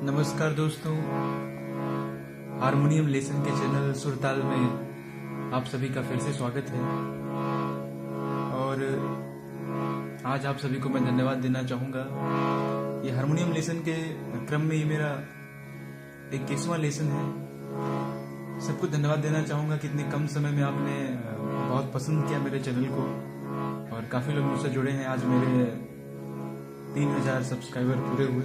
नमस्कार दोस्तों, harmonium lesson के चैनल सुरताल में आप सभी का फिर से स्वागत है। और आज आप सभी को मैं धन्यवाद देना चाहूँगा। ये हारमोनियम लेसन के क्रम में ये मेरा 21वां लेसन है। सबको धन्यवाद देना चाहूँगा कि इतने कम समय में आपने बहुत पसंद किया मेरे चैनल को और काफ़ी लोग मुझसे जुड़े हैं। आज मेरे 3000 सब्सक्राइबर पूरे हुए,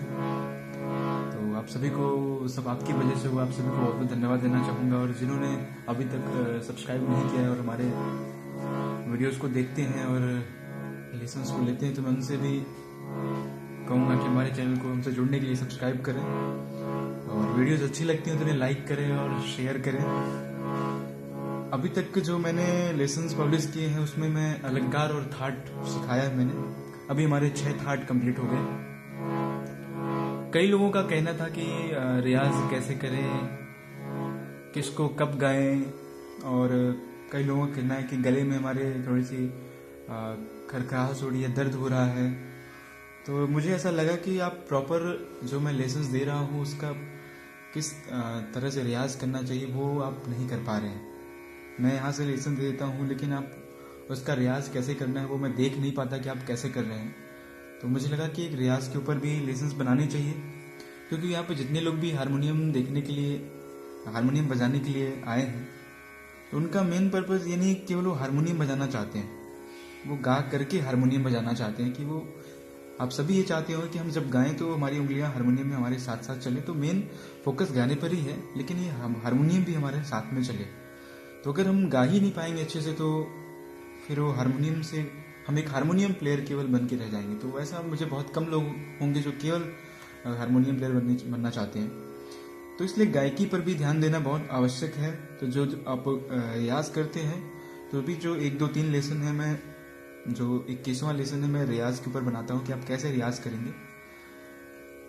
तो आप सभी को सब आपकी वजह से हुआ। आप सभी को बहुत बहुत धन्यवाद देना चाहूँगा। और जिन्होंने अभी तक सब्सक्राइब नहीं किया है और हमारे वीडियोस को देखते हैं और लेसन्स को लेते हैं, तो मैं उनसे भी कहूँगा कि हमारे चैनल को हमसे जुड़ने के लिए सब्सक्राइब करें और वीडियोस अच्छी लगती हैं तो उन्हें लाइक करें और शेयर करें। अभी तक जो मैंने लेसन्स पब्लिश किए हैं उसमें मैं अलंकार और थाट सिखाया है मैंने। अभी हमारे 6 थाट कंप्लीट हो गए। कई लोगों का कहना था कि रियाज कैसे करें, किसको कब गाएं, और कई लोगों का कहना है कि गले में हमारे थोड़ी सी खरखराहट हो रही है, दर्द हो रहा है। तो मुझे ऐसा लगा कि आप प्रॉपर जो मैं लेसन्स दे रहा हूँ उसका किस तरह से रियाज करना चाहिए वो आप नहीं कर पा रहे हैं। मैं यहाँ से लेसन दे देता हूँ, लेकिन आप उसका रियाज कैसे करना है वो मैं देख नहीं पाता कि आप कैसे कर रहे हैं। तो मुझे लगा कि एक रियाज के ऊपर भी लेसन्स बनाने चाहिए, क्योंकि यहाँ पे जितने लोग भी हारमोनियम देखने के लिए, हारमोनियम बजाने के लिए आए हैं, तो उनका मेन पर्पज़ ये नहीं केवल वो हारमोनियम बजाना चाहते हैं, वो गा करके हारमोनियम बजाना चाहते हैं। कि वो आप सभी ये चाहते हो कि हम जब गाएं तो हमारी उंगलियां हारमोनियम में हमारे साथ साथ चले। तो मेन फोकस गाने पर ही है, लेकिन ये हारमोनियम भी हमारे साथ में चले। तो अगर हम गा ही नहीं पाएंगे अच्छे से, तो फिर वो हारमोनियम से हम एक हारमोनियम प्लेयर केवल बन के रह जाएंगे। तो वैसा मुझे बहुत कम लोग होंगे जो केवल हारमोनियम प्लेयर बनना चाहते हैं। तो इसलिए गायकी पर भी ध्यान देना बहुत आवश्यक है। तो जो आप रियाज करते हैं, तो भी जो 1, 2, 3 लेसन है, मैं जो 21वां लेसन है मैं रियाज के ऊपर बनाता हूँ कि आप कैसे रियाज करेंगे।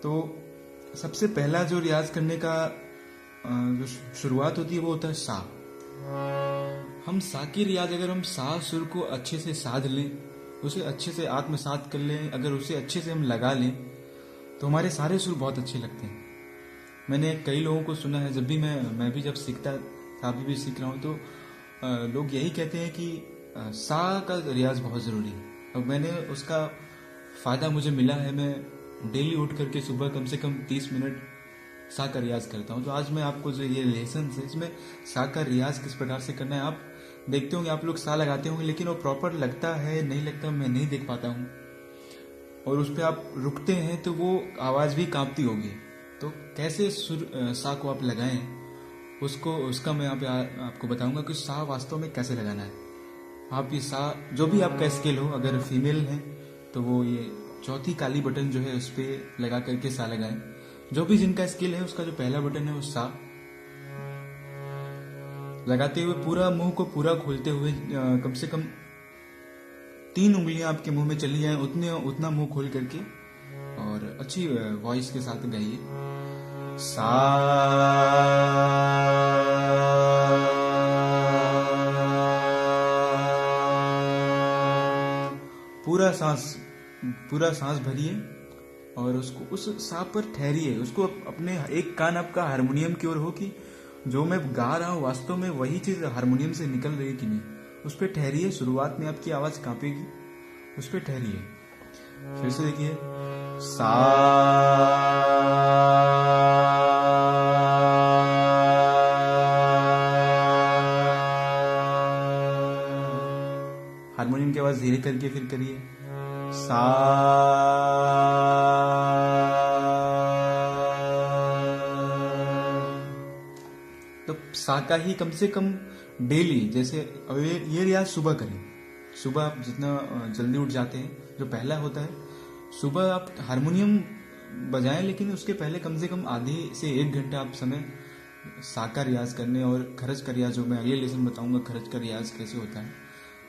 तो सबसे पहला जो रियाज करने का जो शुरुआत होती है वो होता है सा। हम सा की रियाज, अगर हम सा सुर को अच्छे से साध लें, उसे अच्छे से आत्मसात कर लें, अगर उसे अच्छे से हम लगा लें, तो हमारे सारे सुर बहुत अच्छे लगते हैं। मैंने कई लोगों को सुना है, जब भी मैं भी जब सीखता था, अभी भी सीख रहा हूँ, तो लोग यही कहते हैं कि सा का रियाज बहुत ज़रूरी है। और मैंने उसका फ़ायदा मुझे मिला है। मैं डेली उठ करके सुबह कम से कम 30 मिनट सा का रियाज करता हूँ। तो आज मैं आपको जो ये लेसन है, इसमें सा का रियाज किस प्रकार से करना है, आप देखते होंगे। आप लोग सा लगाते होंगे, लेकिन वो प्रॉपर लगता है नहीं लगता मैं नहीं देख पाता हूँ। और उस पर आप रुकते हैं तो वो आवाज़ भी कांपती होगी। तो कैसे सा को आप लगाएं, उसका मैं यहाँ पे आपको बताऊंगा कि सा वास्तव में कैसे लगाना है। आप ये सा, जो भी आपका स्केल हो, अगर फीमेल है तो वो ये चौथी काली बटन जो है उस पर लगा करके सा लगाएं। जो भी जिनका स्केल है उसका जो पहला बटन है वो सा लगाते हुए पूरा मुंह को पूरा खोलते हुए कम से कम 3 उंगलियां आपके मुंह में चली जाए, उतना मुंह खोल करके और अच्छी वॉइस के साथ गाइए। सा पूरा सांस भरिए और उसको उस सा पर ठहरिए। उसको अपने एक कान आपका हारमोनियम की ओर हो कि जो मैं गा रहा हूँ वास्तव में वही चीज हारमोनियम से निकल रही है कि नहीं, उस पर ठहरिए। शुरुआत में आपकी आवाज कांपेगी, उस पर ठहरिए। फिर से देखिए, सा हारमोनियम की आवाज धीरे करके फिर करिए, सा तो सा का ही कम से कम डेली, जैसे ये रियाज सुबह करें। सुबह आप जितना जल्दी उठ जाते हैं, जो पहला होता है सुबह आप हारमोनियम बजाएं, लेकिन उसके पहले कम से कम आधे से 1 घंटा आप समय सा का रियाज करने। और खरज का रियाज, जो मैं अगले लेसन बताऊंगा खरज का रियाज कैसे होता है,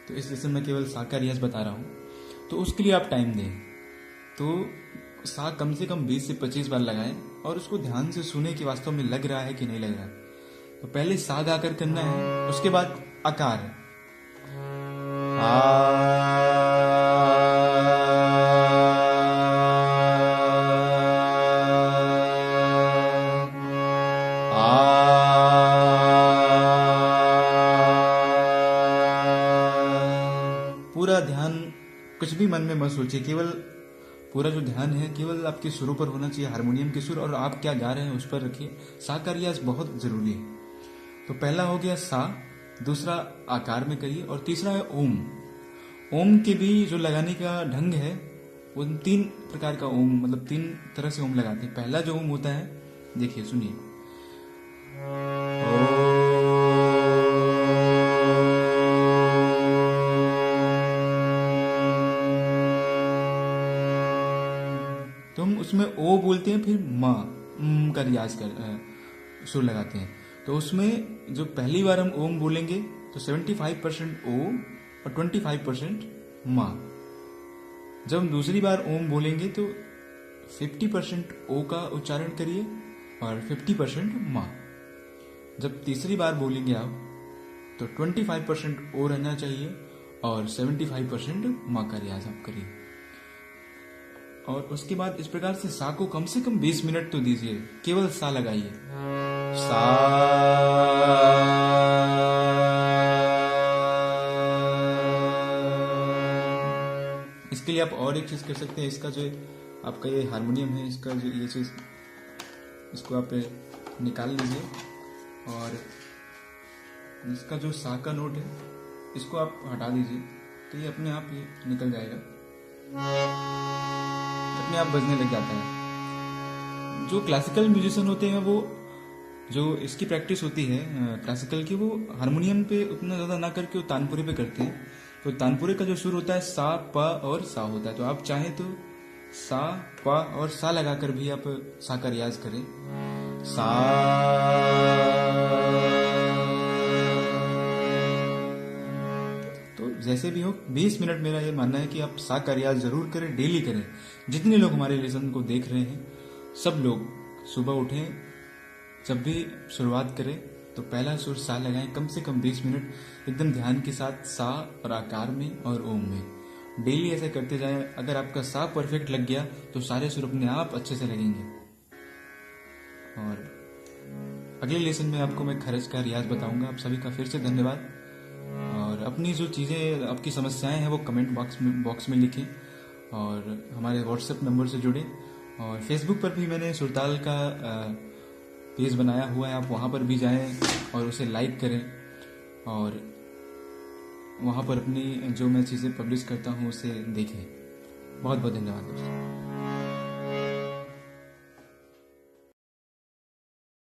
तो इस लेसन में केवल सा का रियाज बता रहा हूँ। तो उसके लिए आप टाइम दें। तो सा कम से कम 20 से 25 बार लगाएं और उसको ध्यान से सुने कि वास्तव में लग रहा है कि नहीं लग रहा है। तो पहले सा गाकर करना है, उसके बाद आकार मन में मत सोचिए, केवल पूरा जो ध्यान है केवल आपके सुरों पर होना चाहिए, हारमोनियम के सुर, और आप क्या गा रहे हैं उस पर रखिए। सा का रियाज बहुत जरूरी है। तो पहला हो गया सा, दूसरा आकार में करिए, और तीसरा है ओम। ओम के भी जो लगाने का ढंग है वो 3 प्रकार का ओम, मतलब 3 तरह से ओम लगाते हैं। पहला जो ओम होता है, देखिए सुनिए, तो हम उसमें ओ बोलते हैं, फिर मा का रियाज कर सुर लगाते हैं। तो उसमें जो पहली बार हम ओम बोलेंगे तो 75% ओ और 25% मा। जब हम दूसरी बार ओम बोलेंगे तो 50% ओ का उच्चारण करिए और 50% मा। जब तीसरी बार बोलेंगे आप तो 25% ओ रहना चाहिए और 75% मा का रियाज आप करिए। और उसके बाद इस प्रकार से सा को कम से कम 20 मिनट तो दीजिए, केवल सा लगाइए। सा इसके लिए आप और एक चीज कर सकते हैं, इसका जो आपका ये हारमोनियम है, इसका जो ये चीज, इसको आप निकाल लीजिए और इसका जो सा का नोट है इसको आप हटा दीजिए, तो ये अपने आप ये निकल जाएगा, अपने आप बजने लग जाता है। जो क्लासिकल म्यूजिशियन होते हैं वो, जो इसकी प्रैक्टिस होती है क्लासिकल की, वो हारमोनियम पे उतना ज्यादा ना करके वो तानपुरे पे करते हैं। तो तानपुरे का जो सुर होता है सा प और सा होता है। तो आप चाहें तो सा प और सा लगाकर भी आप सा का रियाज करें। सा तो जैसे भी हो 20 मिनट, मेरा ये मानना है कि आप सा का रियाज जरूर करें, डेली करें। जितने लोग हमारे लेसन को देख रहे हैं सब लोग सुबह उठें, जब भी शुरुआत करें तो पहला सुर सा लगाएं, कम से कम 20 मिनट एकदम ध्यान के साथ, सा और आकार में और ओम में। डेली ऐसा करते जाएं। अगर आपका सा परफेक्ट लग गया तो सारे सुर अपने आप अच्छे से लगेंगे। और अगले लेसन में आपको मैं खरज का रियाज बताऊंगा। आप सभी का फिर से धन्यवाद। और अपनी जो चीज़ें, आपकी समस्याएं हैं वो कमेंट बॉक्स में लिखें और हमारे व्हाट्सएप नंबर से जुड़ें। और फेसबुक पर भी मैंने सुरताल का पेज बनाया हुआ है, आप वहाँ पर भी जाएं और उसे लाइक करें और वहाँ पर अपनी जो मैं चीज़ें पब्लिश करता हूँ उसे देखें। बहुत बहुत धन्यवाद दोस्तों।